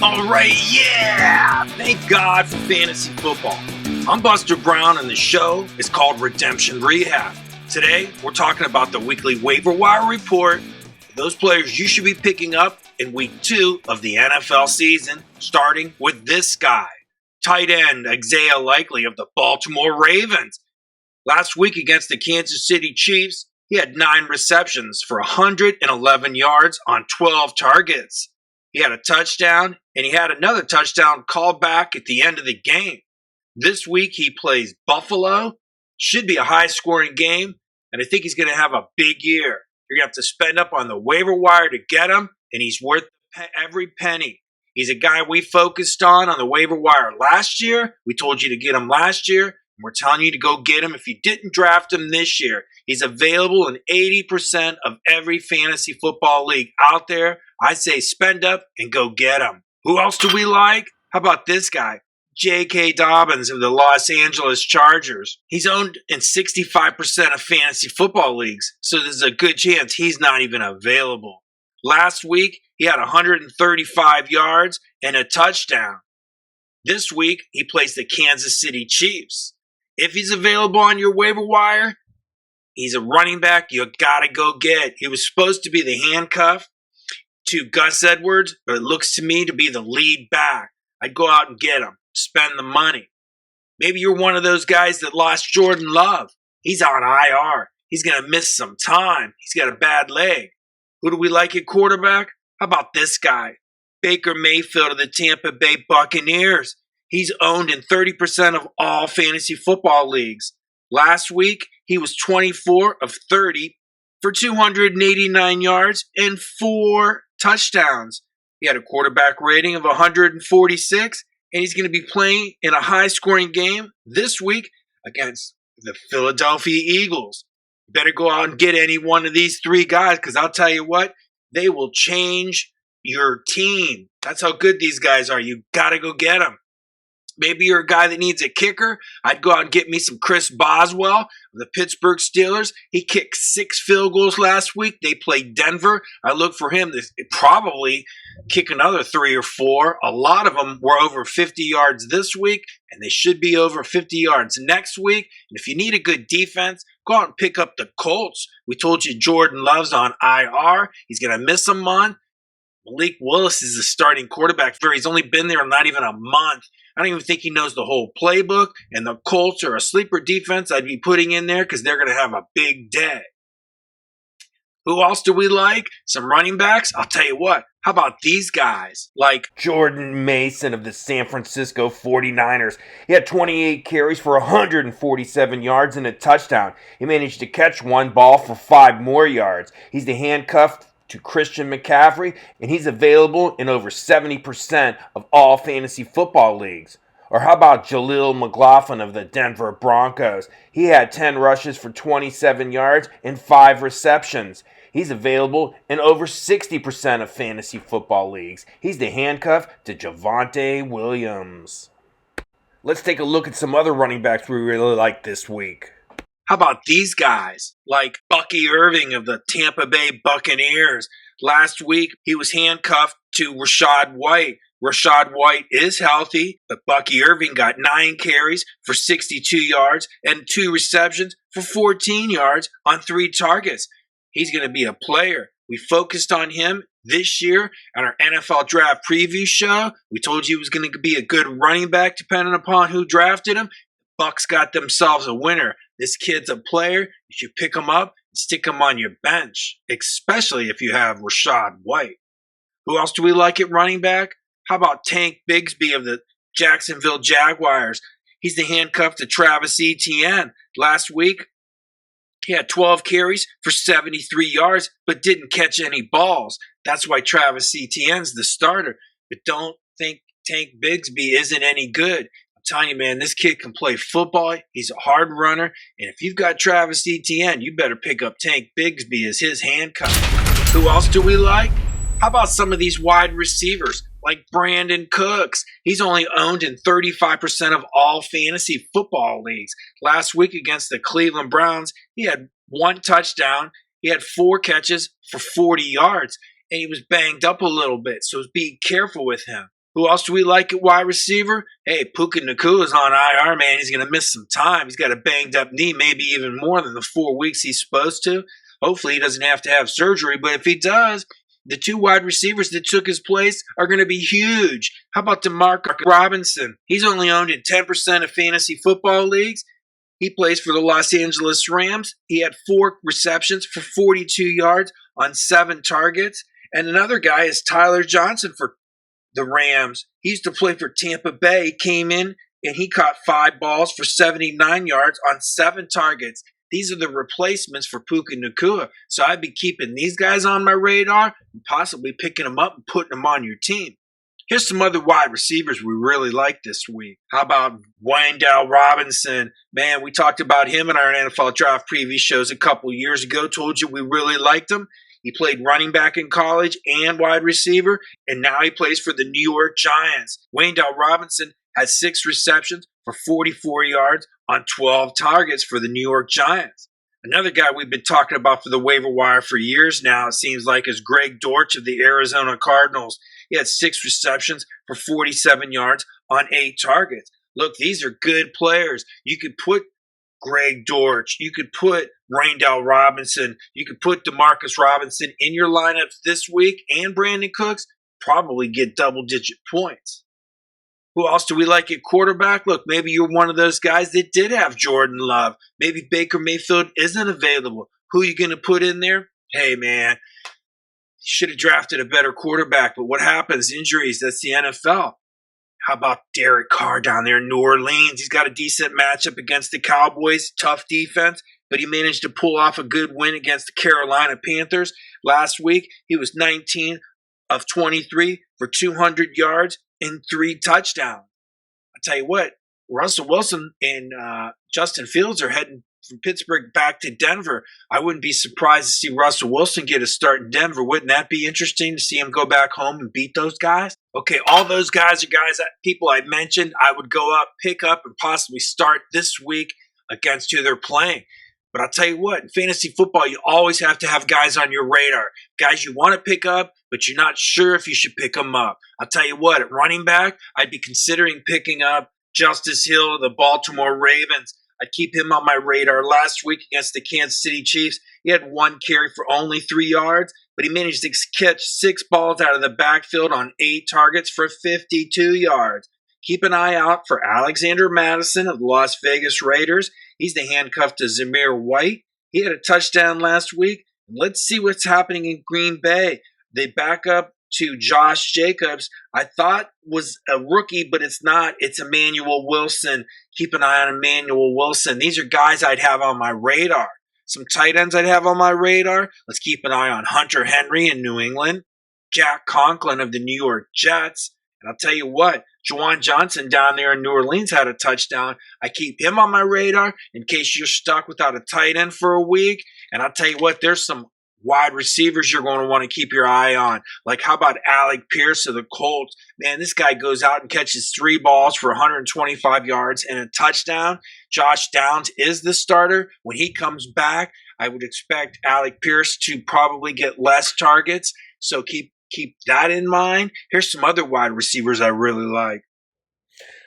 All right, yeah! Thank God for fantasy football. I'm Buster Brown, and the show is called Redemption Rehab. Today, we're talking about the weekly Waiver Wire report, those players you should be picking up in Week 2 of the NFL season, starting with this guy, tight end Isaiah Likely of the Baltimore Ravens. Last week against the Kansas City Chiefs, he had 9 receptions for 111 yards on 12 targets. He had a touchdown, and he had another touchdown called back at the end of the game. This week he plays Buffalo. Should be a high-scoring game, and I think he's going to have a big year. You're going to have to spend up on the waiver wire to get him, and he's worth every penny. He's a guy we focused on the waiver wire last year. We told you to get him last year, and we're telling you to go get him if you didn't draft him this year. He's available in 80% of every fantasy football league out there. I say spend up and go get him. Who else do we like? How about this guy? J.K. Dobbins of the Los Angeles Chargers. He's owned in 65% of fantasy football leagues, so there's a good chance he's not even available. Last week, he had 135 yards and a touchdown. This week, he plays the Kansas City Chiefs. If he's available on your waiver wire, he's a running back you gotta go get. He was supposed to be the handcuff to Gus Edwards, but it looks to me to be the lead back. I'd go out and get him. Spend the money. Maybe you're one of those guys that lost Jordan Love. He's on IR. He's going to miss some time. He's got a bad leg. Who do we like at quarterback? How about this guy? Baker Mayfield of the Tampa Bay Buccaneers. He's owned in 30% of all fantasy football leagues. Last week, he was 24 of 30 for 289 yards and 4 touchdowns. He had a quarterback rating of 146, and he's going to be playing in a high-scoring game this week against the Philadelphia Eagles. You better go out and get any one of these 3 guys, because I'll tell you what, they will change your team. That's how good these guys are. You got to go get them. Maybe you're a guy that needs a kicker. I'd go out and get me some Chris Boswell of the Pittsburgh Steelers. He kicked 6 field goals last week. They played Denver. I look for him to probably kick another 3 or 4. A lot of them were over 50 yards this week, and they should be over 50 yards next week. And if you need a good defense, go out and pick up the Colts. We told you Jordan Love's on IR. He's going to miss a month. Malik Willis is the starting quarterback. He's only been there not even a month. I don't even think he knows the whole playbook, and the Colts are a sleeper defense I'd be putting in there because they're going to have a big day. Who else do we like? Some running backs? I'll tell you what. How about these guys? Like Jordan Mason of the San Francisco 49ers. He had 28 carries for 147 yards and a touchdown. He managed to catch one ball for 5 more yards. He's the handcuffed to Christian McCaffrey, and he's available in over 70% of all fantasy football leagues. Or how about Jaleel McLaughlin of the Denver Broncos? He had 10 rushes for 27 yards and 5 receptions. He's available in over 60% of fantasy football leagues. He's the handcuff to Javonte Williams. Let's take a look at some other running backs we really like this week. How about these guys, like Bucky Irving of the Tampa Bay Buccaneers? Last week, he was handcuffed to Rachaad White. Rachaad White is healthy, but Bucky Irving got 9 carries for 62 yards and 2 receptions for 14 yards on 3 targets. He's going to be a player. We focused on him this year on our NFL Draft Preview show. We told you he was going to be a good running back depending upon who drafted him. Bucks got themselves a winner. This kid's a player. You should pick him up and stick him on your bench, especially if you have Rachaad White. Who else do we like at running back? How about Tank Bigsby of the Jacksonville Jaguars? He's the handcuff to Travis Etienne. Last week, he had 12 carries for 73 yards, but didn't catch any balls. That's why Travis Etienne's the starter. But don't think Tank Bigsby isn't any good. Telling you, man, this kid can play football. He's a hard runner. And if you've got Travis Etienne, you better pick up Tank Bigsby as his handcuff. Who else do we like? How about some of these wide receivers like Brandon Cooks? He's only owned in 35% of all fantasy football leagues. Last week against the Cleveland Browns, he had 1 touchdown. He had 4 catches for 40 yards. And he was banged up a little bit, so be careful with him. Who else do we like at wide receiver? Hey, Puka Nakua's on IR, man. He's going to miss some time. He's got a banged up knee, maybe even more than the 4 weeks he's supposed to. Hopefully he doesn't have to have surgery, but if he does, the 2 wide receivers that took his place are going to be huge. How about Wayal Robinson? He's only owned in 10% of fantasy football leagues. He plays for the Los Angeles Rams. He had 4 receptions for 42 yards on 7 targets. And another guy is Tyler Johnson for the Rams. He used to play for Tampa Bay. He came in and he caught 5 balls for 79 yards on 7 targets. These are the replacements for Puka Nacua. So I'd be keeping these guys on my radar and possibly picking them up and putting them on your team. Here's some other wide receivers we really like this week. How about Wayal Robinson? Man, we talked about him in our NFL draft preview shows a couple years ago. Told you we really liked him. He played running back in college and wide receiver, and now he plays for the New York Giants. Wayal Robinson has 6 receptions for 44 yards on 12 targets for the New York Giants. Another guy we've been talking about for the waiver wire for years now, it seems like, is Greg Dortch of the Arizona Cardinals. He had 6 receptions for 47 yards on 8 targets. Look, these are good players. You could put Greg Dortch, you could put Wayal Robinson, you could put Demarcus Robinson in your lineups this week, and Brandon Cooks probably get double-digit points. Who else do we like at quarterback? Look, maybe you're one of those guys that did have Jordan Love. Maybe Baker Mayfield isn't available. Who are you going to put in there? Hey, man, should have drafted a better quarterback, but what happens? Injuries, that's the NFL. How about Derek Carr down there in New Orleans? He's got a decent matchup against the Cowboys, tough defense, but he managed to pull off a good win against the Carolina Panthers. Last week, he was 19 of 23 for 200 yards and 3 touchdowns. I tell you what, Russell Wilson and Justin Fields are heading from Pittsburgh back to Denver. I wouldn't be surprised to see Russell Wilson get a start in Denver. Wouldn't that be interesting to see him go back home and beat those guys? Okay, all those guys are guys that people I mentioned I would go up, pick up, and possibly start this week against who they're playing. But I'll tell you what, in fantasy football, you always have to have guys on your radar. Guys you want to pick up, but you're not sure if you should pick them up. I'll tell you what, at running back, I'd be considering picking up Justice Hill of the Baltimore Ravens. I'd keep him on my radar. Last week against the Kansas City Chiefs, he had 1 carry for only 3 yards, but he managed to catch 6 balls out of the backfield on 8 targets for 52 yards. Keep an eye out for Alexander Madison of the Las Vegas Raiders. He's the handcuff to Zamir White. He had a touchdown last week. Let's see what's happening in Green Bay. They back up to Josh Jacobs. I thought was a rookie, but it's not. It's Emmanuel Wilson. Keep an eye on Emmanuel Wilson. These are guys I'd have on my radar. Some tight ends I'd have on my radar. Let's keep an eye on Hunter Henry in New England. Jack Conklin of the New York Jets. And I'll tell you what, Juwan Johnson down there in New Orleans had a touchdown. I keep him on my radar in case you're stuck without a tight end for a week. And I'll tell you what, there's some wide receivers you're going to want to keep your eye on. Like, how about Alec Pierce of the Colts? Man, this guy goes out and catches 3 balls for 125 yards and a touchdown. Josh Downs is the starter. When he comes back, I would expect Alec Pierce to probably get less targets. So keep that in mind. Here's some other wide receivers I really like.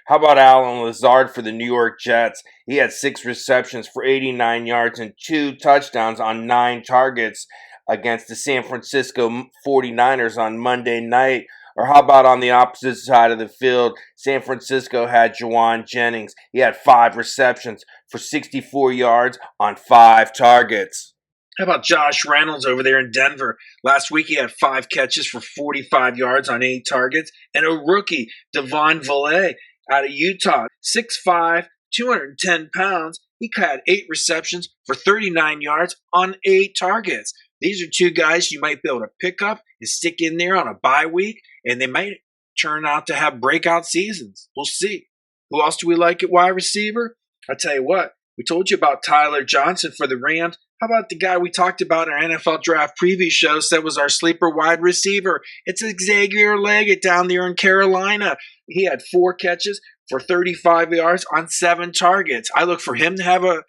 How about Alan Lazard for the New York Jets? He had 6 receptions for 89 yards and 2 touchdowns on 9 targets against the San Francisco 49ers on Monday night. Or how about on the opposite side of the field, San Francisco had Juwan Jennings. He had 5 receptions for 64 yards on 5 targets. How about Josh Reynolds over there in Denver? Last week he had 5 catches for 45 yards on 8 targets. And a rookie, Devon Villay, out of Utah, 6'5", 210 pounds. He had 8 receptions for 39 yards on 8 targets. These are 2 guys you might be able to pick up and stick in there on a bye week, and they might turn out to have breakout seasons. We'll see. Who else do we like at wide receiver? I'll tell you what, we told you about Tyler Johnson for the Rams. How about the guy we talked about in our NFL draft preview show that was our sleeper wide receiver? It's Xavier Leggett down there in Carolina. He had 4 catches for 35 yards on 7 targets. I look for him to have a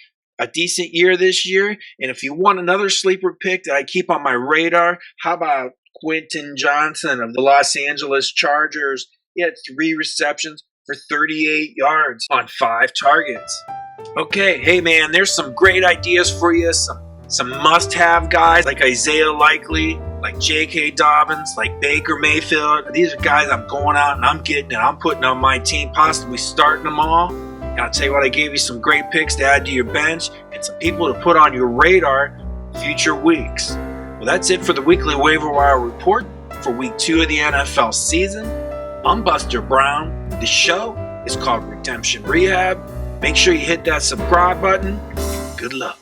decent year this year. And if you want another sleeper pick that I keep on my radar, how about Quinton Johnson of the Los Angeles Chargers? He had 3 receptions for 38 yards on 5 targets. Okay, hey man, there's some great ideas for you. Some must-have guys like Isaiah Likely, like J.K. Dobbins, like Baker Mayfield. These are guys I'm going out and I'm getting and I'm putting on my team, possibly starting them all. And I'll tell you what, I gave you some great picks to add to your bench and some people to put on your radar future weeks. Well, that's it for the weekly waiver wire report for week 2 of the NFL season. I'm Buster Brown. The show is called Redemption Rehab. Make sure you hit that subscribe button. Good luck.